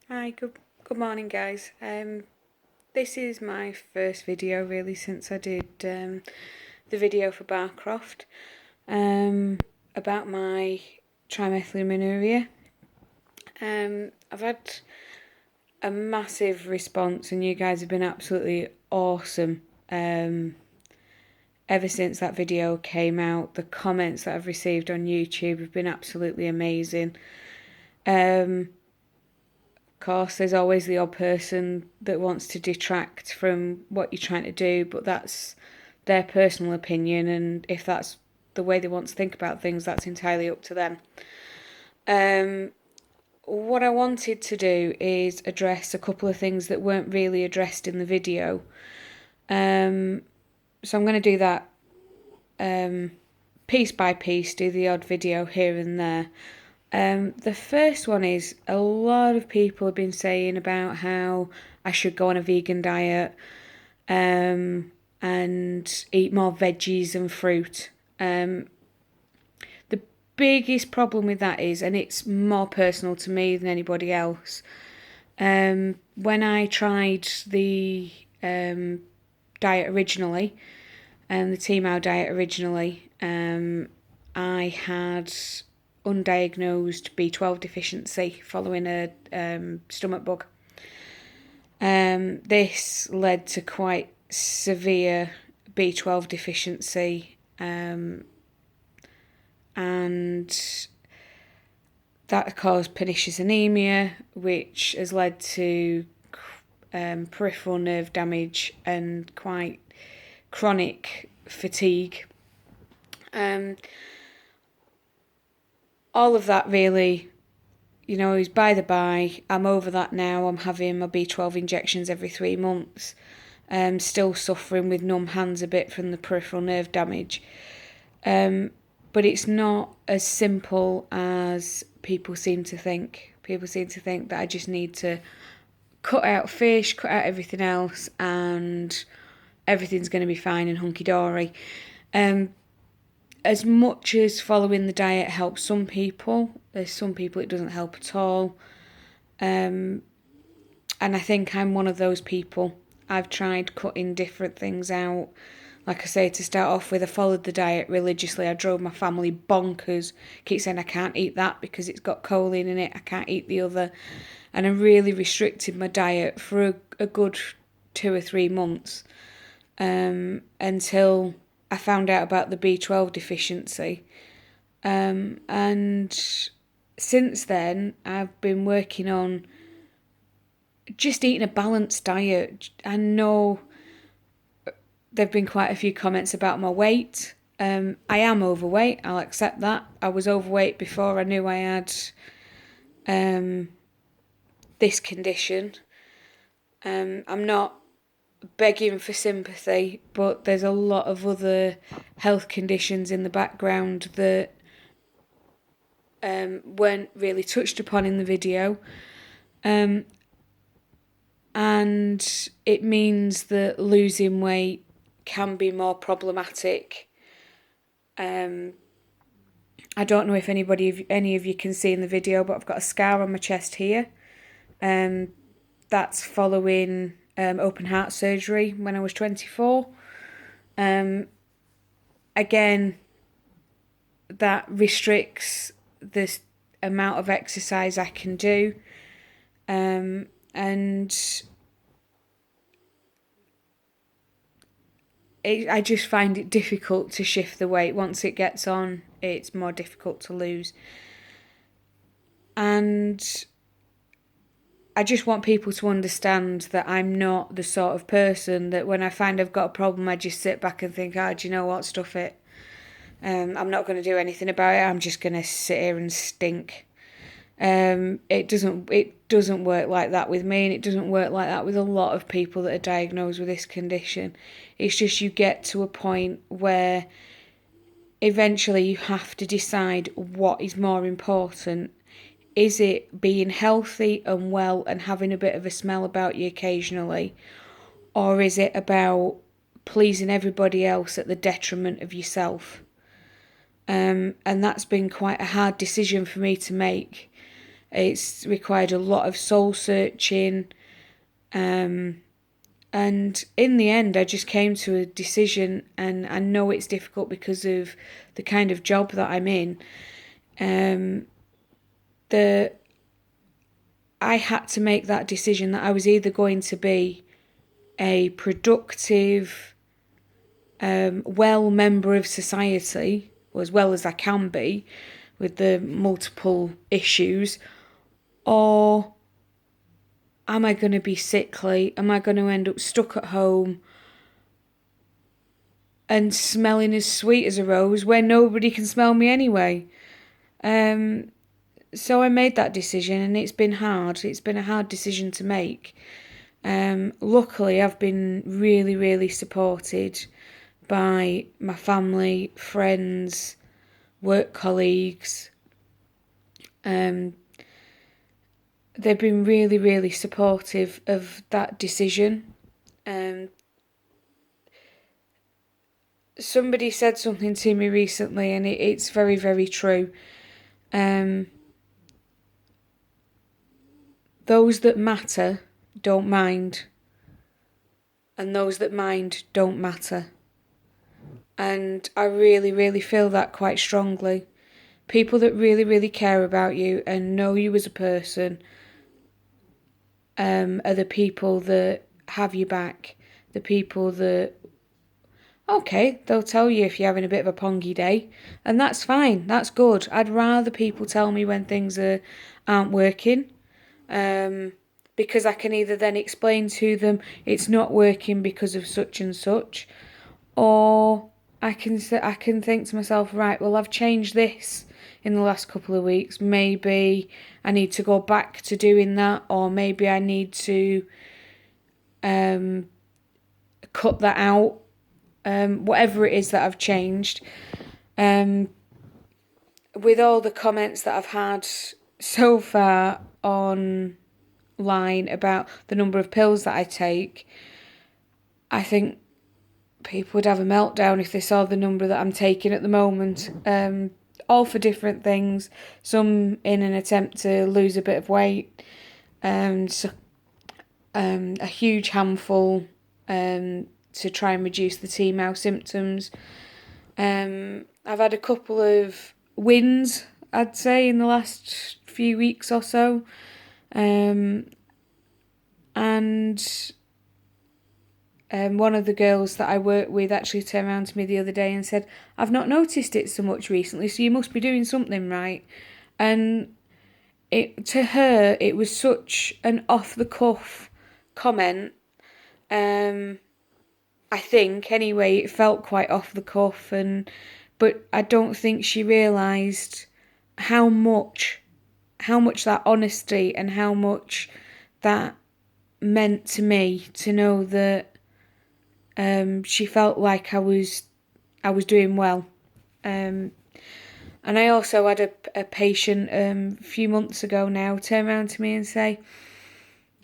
Hi, good morning, guys. This is my first video really since I did the video for Barcroft about my trimethylaminuria. I've had a massive response, and you guys have been absolutely awesome. Ever since that video came out, the comments that I've received on YouTube have been absolutely amazing. Course, there's always the odd person that wants to detract from what you're trying to do, but that's their personal opinion, and if that's the way they want to think about things, that's entirely up to them. What I wanted to do is address a couple of things that weren't really addressed in the video. So I'm going to do that piece by piece, do the odd video here and there. The first one is a lot of people have been saying about how I should go on a vegan diet and eat more veggies and fruit. The biggest problem with that is, and it's more personal to me than anybody else, when I tried the diet originally, the TMAU diet originally, I had undiagnosed B12 deficiency following a stomach bug. This led to quite severe B12 deficiency, and that caused pernicious anemia, which has led to peripheral nerve damage and quite chronic fatigue. All of that really, is by the by. I'm over that now. I'm having my B12 injections every 3 months. Still suffering with numb hands a bit from the peripheral nerve damage. But it's not as simple as people seem to think. People seem to think that I just need to cut out fish, cut out everything else, and everything's going to be fine and hunky-dory. As much as following the diet helps some people, there's some people it doesn't help at all. And I think I'm one of those people. I've tried cutting different things out. Like I say, to start off with, I followed the diet religiously. I drove my family bonkers. Keep saying I can't eat that because it's got choline in it. I can't eat the other. And I really restricted my diet for a good 2 or 3 months until I found out about the B12 deficiency. And since then, I've been working on just eating a balanced diet. I know there have been quite a few comments about my weight. I am overweight, I'll accept that. I was overweight before I knew I had this condition. I'm not begging for sympathy, but there's a lot of other health conditions in the background that weren't really touched upon in the video. And it means that losing weight can be more problematic. I don't know if any of you can see in the video, but I've got a scar on my chest here. That's following open heart surgery when I was 24. Again, that restricts the amount of exercise I can do. And I just find it difficult to shift the weight. Once it gets on, it's more difficult to lose. And I just want people to understand that I'm not the sort of person that when I find I've got a problem, I just sit back and think, do you know what, stuff it. I'm not going to do anything about it. I'm just going to sit here and stink. It doesn't work like that with me, and it doesn't work like that with a lot of people that are diagnosed with this condition. It's just you get to a point where eventually you have to decide what is more important. Is it being healthy and well and having a bit of a smell about you occasionally, or is it about pleasing everybody else at the detriment of yourself? And that's been quite a hard decision for me to make. It's required a lot of soul searching. And in the end, I just came to a decision, and I know it's difficult because of the kind of job that I'm in. I had to make that decision that I was either going to be a productive, well member of society, or as well as I can be, with the multiple issues, or am I going to be sickly? Am I going to end up stuck at home and smelling as sweet as a rose where nobody can smell me anyway? So I made that decision, and it's been hard. It's been a hard decision to make. Luckily, I've been really, really supported by my family, friends, work colleagues. They've been really, really supportive of that decision. Somebody said something to me recently, and it's very, very true. Those that matter don't mind, and those that mind don't matter. And I really, really feel that quite strongly. People that really, really care about you and know you as a person are the people that have your back. The people that, okay, they'll tell you if you're having a bit of a pongy day, and that's fine, that's good. I'd rather people tell me when things aren't working, because I can either then explain to them it's not working because of such and such, or I can think to myself, right, well, I've changed this in the last couple of weeks. Maybe I need to go back to doing that, or maybe I need to cut that out. Whatever it is that I've changed. With all the comments that I've had so far online about the number of pills that I take, I think people would have a meltdown if they saw the number that I'm taking at the moment. All for different things. Some in an attempt to lose a bit of weight. So, a huge handful to try and reduce the TMAU symptoms. I've had a couple of wins, I'd say, in the last few weeks or so. And one of the girls that I work with actually turned around to me the other day and said, I've not noticed it so much recently, so you must be doing something right. And to her, it was such an off-the-cuff comment. I think, anyway, it felt quite off-the-cuff, but I don't think she realised how much that honesty and how much that meant to me, to know that she felt like I was doing well. And I also had a patient a few months ago now turn around to me and say,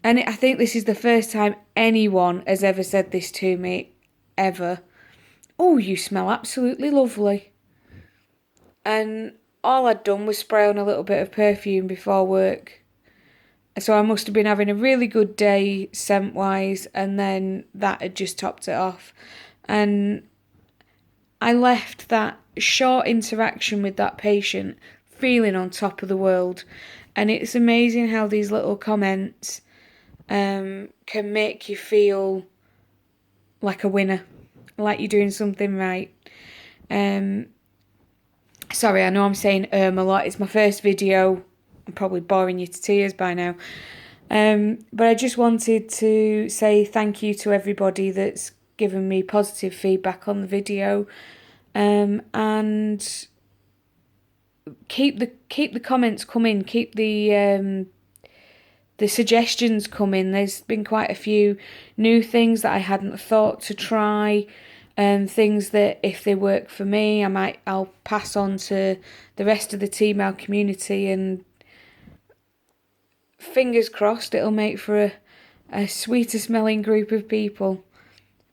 and I think this is the first time anyone has ever said this to me, ever, oh, you smell absolutely lovely. And all I'd done was spray on a little bit of perfume before work. So I must have been having a really good day scent-wise, and then that had just topped it off. And I left that short interaction with that patient feeling on top of the world. And it's amazing how these little comments can make you feel like a winner, like you're doing something right. Sorry, I know I'm saying a lot. It's my first video. I'm probably boring you to tears by now. But I just wanted to say thank you to everybody that's given me positive feedback on the video. And keep the comments coming. Keep the suggestions coming. There's been quite a few new things that I hadn't thought to try. Things that if they work for me, I'll pass on to the rest of the TMAU community, and fingers crossed it'll make for a sweeter smelling group of people.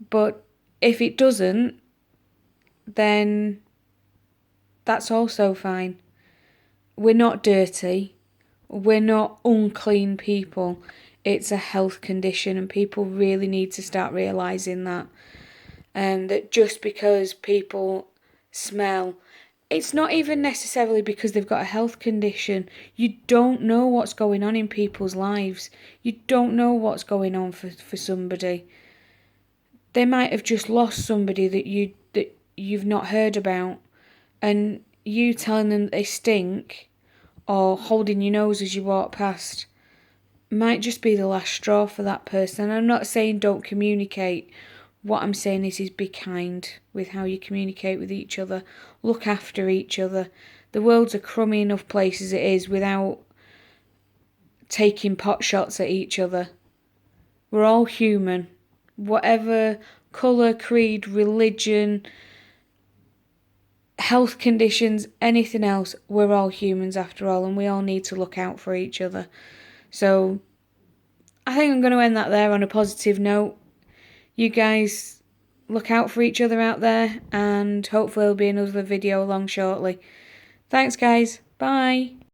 But if it doesn't, then that's also fine. We're not dirty. We're not unclean people. It's a health condition, and people really need to start realising that. That just because people smell, it's not even necessarily because they've got a health condition. You don't know what's going on in people's lives. You don't know what's going on for somebody. They might have just lost somebody that you've not heard about, and you telling them that they stink or holding your nose as you walk past might just be the last straw for that person. And I'm not saying don't communicate. What I'm saying is be kind with how you communicate with each other. Look after each other. The world's a crummy enough place as it is without taking pot shots at each other. We're all human. Whatever colour, creed, religion, health conditions, anything else, we're all humans after all, and we all need to look out for each other. So I think I'm going to end that there on a positive note. You guys look out for each other out there, and hopefully there'll be another video along shortly. Thanks guys, bye.